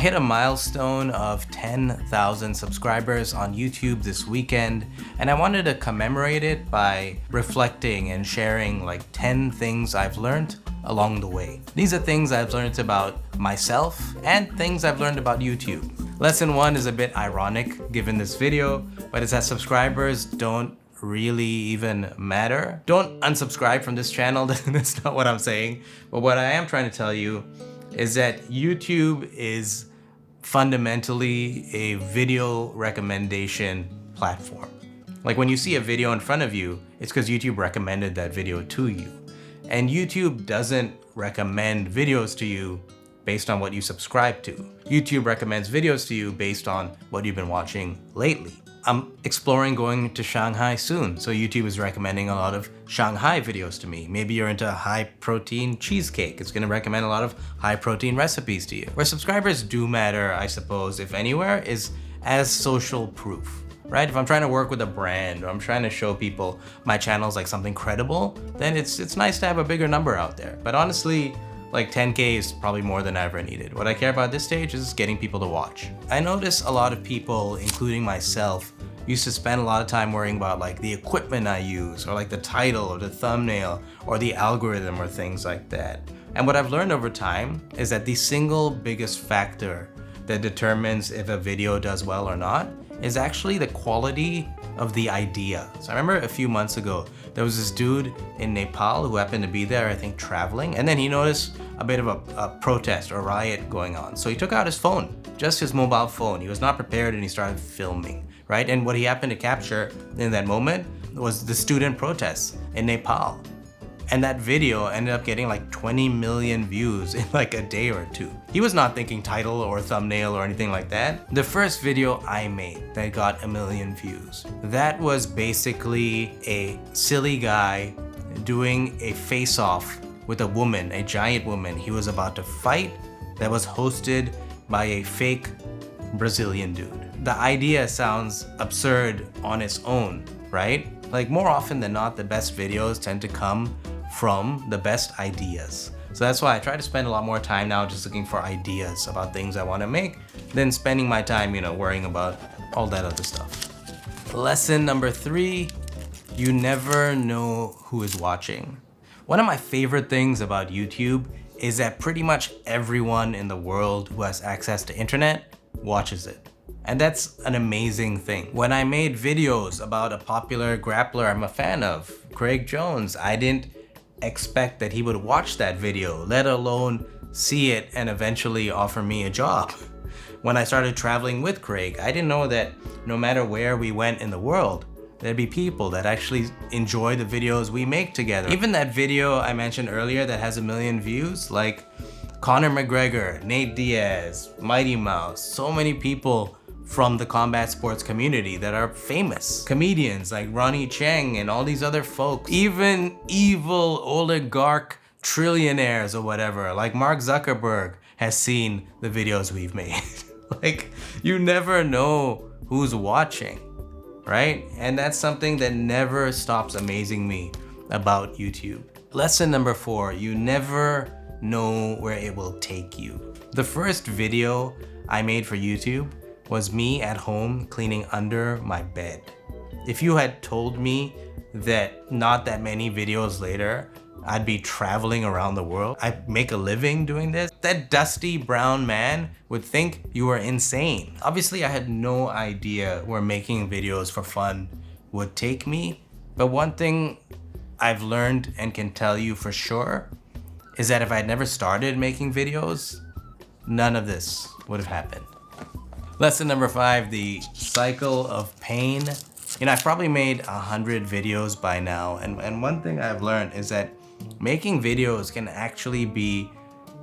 hit a milestone of 10,000 subscribers on YouTube this weekend, and I wanted to commemorate it by reflecting and sharing like 10 things I've learned along the way. These are things I've learned about myself and things I've learned about YouTube. Lesson 1 is a bit ironic given this video, but it's that subscribers don't really even matter. Don't unsubscribe from this channel, that's not what I'm saying. But what I am trying to tell you is that YouTube is fundamentally a video recommendation platform. Like when you see a video in front of you, it's because YouTube recommended that video to you. And YouTube doesn't recommend videos to you based on what you subscribe to. YouTube recommends videos to you based on what you've been watching lately. I'm exploring going to Shanghai soon, so YouTube is recommending a lot of Shanghai videos to me. Maybe you're into high protein cheesecake. It's gonna recommend a lot of high protein recipes to you. Where subscribers do matter, I suppose, if anywhere, is as social proof, right? If I'm trying to work with a brand or I'm trying to show people my channel's like something credible, then it's nice to have a bigger number out there. But honestly, like 10K is probably more than I ever needed. What I care about at this stage is getting people to watch. I notice a lot of people, including myself, used to spend a lot of time worrying about like the equipment I use or like the title or the thumbnail or the algorithm or things like that. And what I've learned over time is that the single biggest factor that determines if a video does well or not is actually the quality of the idea. So I remember a few months ago, there was this dude in Nepal who happened to be there, I think traveling, and then he noticed a bit of a protest or riot going on. So he took out his phone, just his mobile phone. He was not prepared and he started filming, right? And what he happened to capture in that moment was the student protests in Nepal. And that video ended up getting like 20 million views in like a day or two. He was not thinking title or thumbnail or anything like that. The first video I made that got 1 million views, that was basically a silly guy doing a face-off with a woman, a giant woman he was about to fight, that was hosted by a fake Brazilian dude. The idea sounds absurd on its own, right? Like more often than not, the best videos tend to come from the best ideas. So that's why I try to spend a lot more time now just looking for ideas about things I want to make than spending my time, worrying about all that other stuff. Lesson number 3, you never know who is watching. One of my favorite things about YouTube is that pretty much everyone in the world who has access to internet watches it. And that's an amazing thing. When I made videos about a popular grappler I'm a fan of, Craig Jones, I didn't expect that he would watch that video, let alone see it and eventually offer me a job. When I started traveling with Craig, I didn't know that no matter where we went in the world, there'd be people that actually enjoy the videos we make together. Even that video I mentioned earlier that has 1 million views, like Conor McGregor, Nate Diaz, Mighty Mouse, so many people from the combat sports community that are famous. Comedians like Ronnie Cheng and all these other folks. Even evil oligarch trillionaires or whatever, like Mark Zuckerberg, has seen the videos we've made. Like, you never know who's watching, right? And that's something that never stops amazing me about YouTube. Lesson number 4, you never know where it will take you. The first video I made for YouTube was me at home cleaning under my bed. If you had told me that not that many videos later, I'd be traveling around the world, I'd make a living doing this, that dusty brown man would think you were insane. Obviously, I had no idea where making videos for fun would take me, but one thing I've learned and can tell you for sure is that if I'd never started making videos, none of this would have happened. Lesson number 5, the cycle of pain. I've probably made 100 videos by now, and one thing I've learned is that making videos can actually be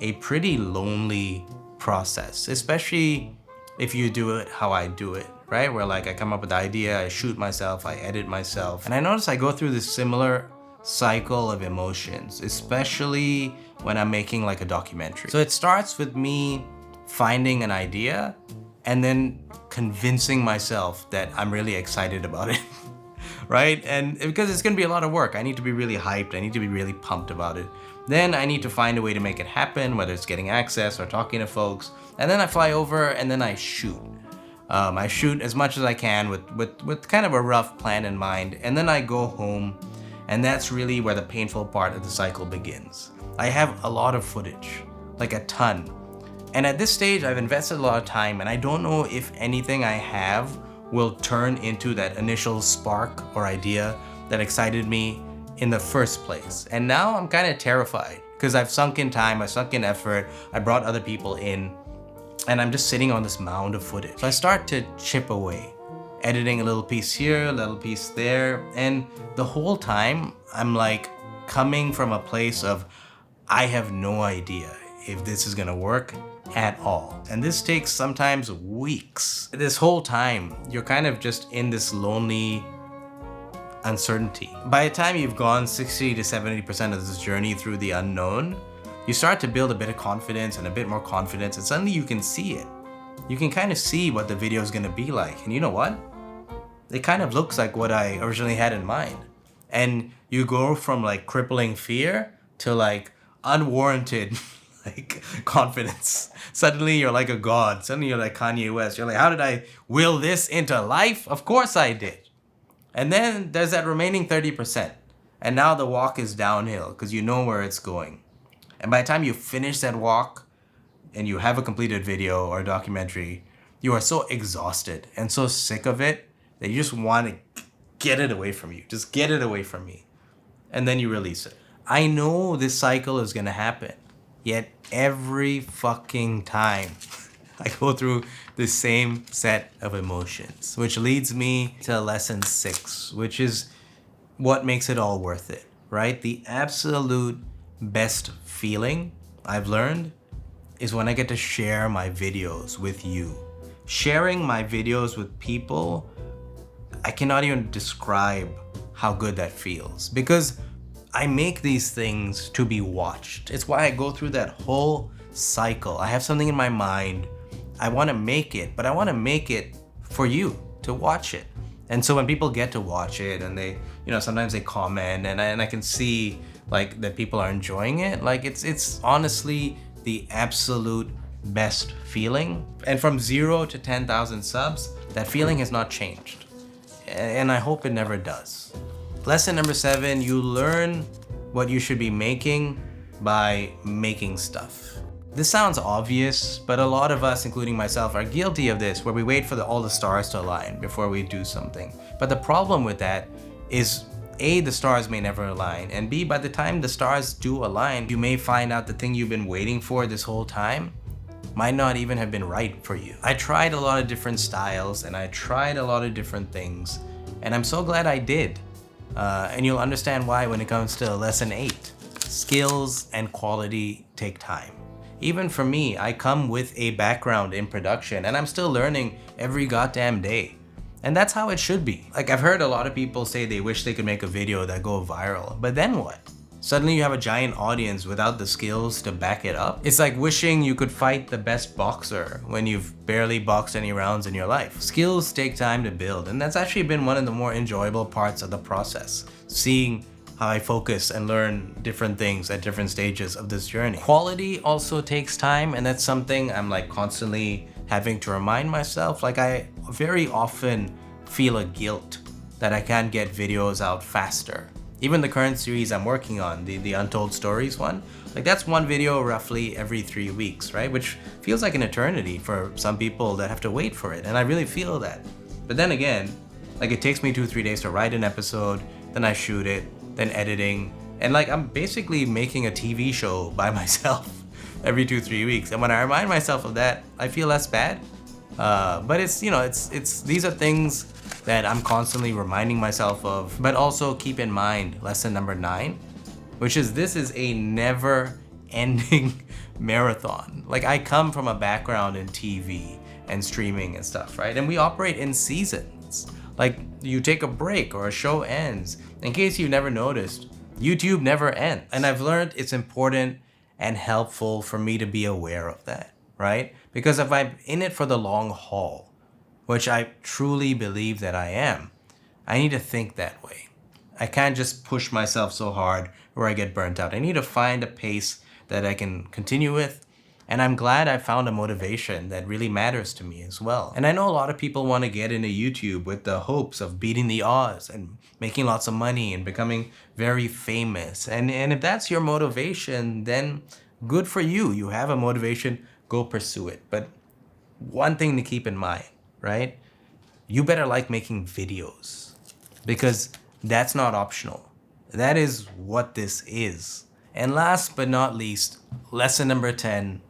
a pretty lonely process, especially if you do it how I do it, right? Where like I come up with the idea, I shoot myself, I edit myself. And I notice I go through this similar cycle of emotions, especially when I'm making like a documentary. So it starts with me finding an idea and then convincing myself that I'm really excited about it, right? And because it's gonna be a lot of work, I need to be really hyped, I need to be really pumped about it. Then I need to find a way to make it happen, whether it's getting access or talking to folks. And then I fly over and then I shoot. I shoot as much as I can with kind of a rough plan in mind. And then I go home, and that's really where the painful part of the cycle begins. I have a lot of footage, like a ton. And at this stage, I've invested a lot of time, and I don't know if anything I have will turn into that initial spark or idea that excited me in the first place. And now I'm kind of terrified because I've sunk in time, I sunk in effort, I brought other people in, and I'm just sitting on this mound of footage. So I start to chip away, editing a little piece here, a little piece there, and the whole time I'm like coming from a place of I have no idea if this is gonna work at all. And this takes sometimes weeks. This whole time, you're kind of just in this lonely uncertainty. By the time you've gone 60 to 70% of this journey through the unknown, you start to build a bit of confidence and a bit more confidence, and suddenly you can see it. You can kind of see what the video is gonna be like. And you know what? It kind of looks like what I originally had in mind. And you go from like crippling fear to like unwarranted like confidence. Suddenly you're like a god. Suddenly you're like Kanye West. You're like, how did I will this into life? Of course I did. And then there's that remaining 30%. And now the walk is downhill because you know where it's going. And by the time you finish that walk and you have a completed video or documentary, you are so exhausted and so sick of it that you just want to get it away from you. Just get it away from me. And then you release it. I know this cycle is going to happen. Yet every fucking time I go through the same set of emotions, which leads me to lesson 6, which is what makes it all worth it, right? The absolute best feeling I've learned is when I get to share my videos with you. Sharing my videos with people, I cannot even describe how good that feels, because I make these things to be watched. It's why I go through that whole cycle. I have something in my mind. I want to make it, but I want to make it for you to watch it. And so when people get to watch it and they, sometimes they comment and I can see like that people are enjoying it, like it's honestly the absolute best feeling. And from 0 to 10,000 subs, that feeling has not changed. And I hope it never does. Lesson number 7, you learn what you should be making by making stuff. This sounds obvious, but a lot of us, including myself, are guilty of this, where we wait for all the stars to align before we do something. But the problem with that is A, the stars may never align, and B, by the time the stars do align, you may find out the thing you've been waiting for this whole time might not even have been right for you. I tried a lot of different styles and I tried a lot of different things, and I'm so glad I did. And you'll understand why when it comes to lesson 8. Skills and quality take time. Even for me, I come with a background in production and I'm still learning every goddamn day. And that's how it should be. Like, I've heard a lot of people say they wish they could make a video that go viral, but then what? Suddenly you have a giant audience without the skills to back it up. It's like wishing you could fight the best boxer when you've barely boxed any rounds in your life. Skills take time to build, and that's actually been one of the more enjoyable parts of the process. Seeing how I focus and learn different things at different stages of this journey. Quality also takes time, and that's something I'm like constantly having to remind myself. Like, I very often feel a guilt that I can't get videos out faster. Even the current series I'm working on, the Untold Stories one, like that's one video roughly every 3 weeks, right? Which feels like an eternity for some people that have to wait for it, and I really feel that. But then again, like it takes me 2-3 days to write an episode, then I shoot it, then editing, and like I'm basically making a TV show by myself every 2-3 weeks. And when I remind myself of that, I feel less bad. But it's these are things that I'm constantly reminding myself of. But also keep in mind lesson number 9, which is this is a never ending marathon. Like, I come from a background in TV and streaming and stuff, right? And we operate in seasons. Like, you take a break or a show ends. In case you never noticed, YouTube never ends. And I've learned it's important and helpful for me to be aware of that, right? Because if I'm in it for the long haul, which I truly believe that I am, I need to think that way. I can't just push myself so hard where I get burnt out. I need to find a pace that I can continue with. And I'm glad I found a motivation that really matters to me as well. And I know a lot of people want to get into YouTube with the hopes of beating the odds and making lots of money and becoming very famous. And if that's your motivation, then good for you. You have a motivation, go pursue it. But one thing to keep in mind, right? You better like making videos, because that's not optional. That is what this is. And last but not least, lesson number 10,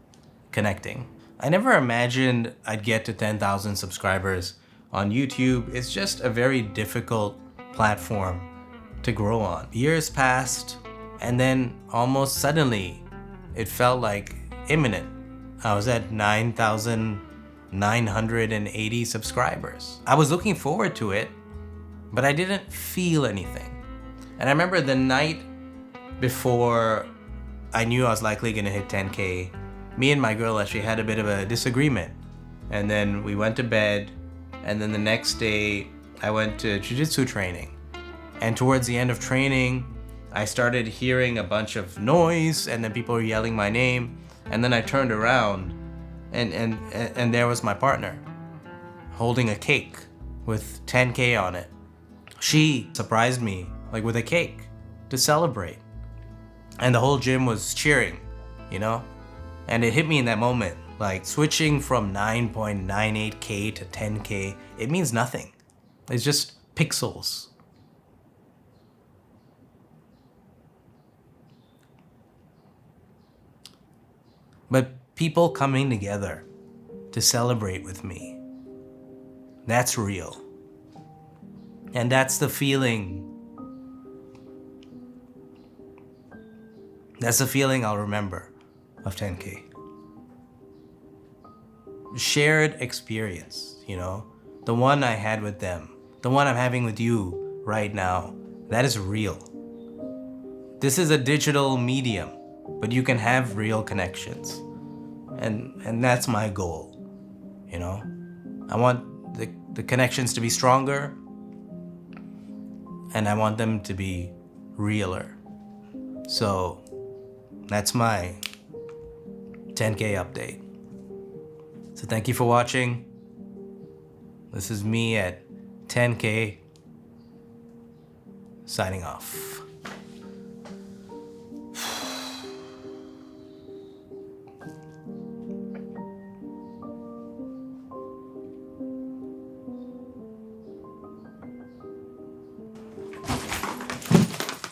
connecting. I never imagined I'd get to 10,000 subscribers on YouTube. It's just a very difficult platform to grow on. Years passed, and then almost suddenly, it felt like imminent. I was at 9,980 subscribers. I was looking forward to it, but I didn't feel anything. And I remember the night before I knew I was likely gonna hit 10K, me and my girl actually had a bit of a disagreement. And then we went to bed, and then the next day I went to jiu-jitsu training. And towards the end of training, I started hearing a bunch of noise, and then people were yelling my name. And then I turned around, and there was my partner holding a cake with 10K on it. She surprised me like with a cake to celebrate. And the whole gym was cheering, you know? And it hit me in that moment, like switching from 9.98K to 10K, it means nothing. It's just pixels. But people coming together to celebrate with me, that's real. And that's the feeling. That's the feeling I'll remember of 10K. Shared experience, you know, the one I had with them, the one I'm having with you right now, that is real. This is a digital medium, but you can have real connections. And that's my goal, you know? I want the connections to be stronger, and I want them to be realer. So that's my 10K update. So thank you for watching. This is me at 10K, signing off.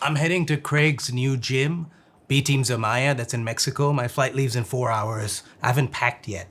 I'm heading to Craig's new gym, B Team Zamaya, that's in Mexico. My flight leaves in 4 hours. I haven't packed yet.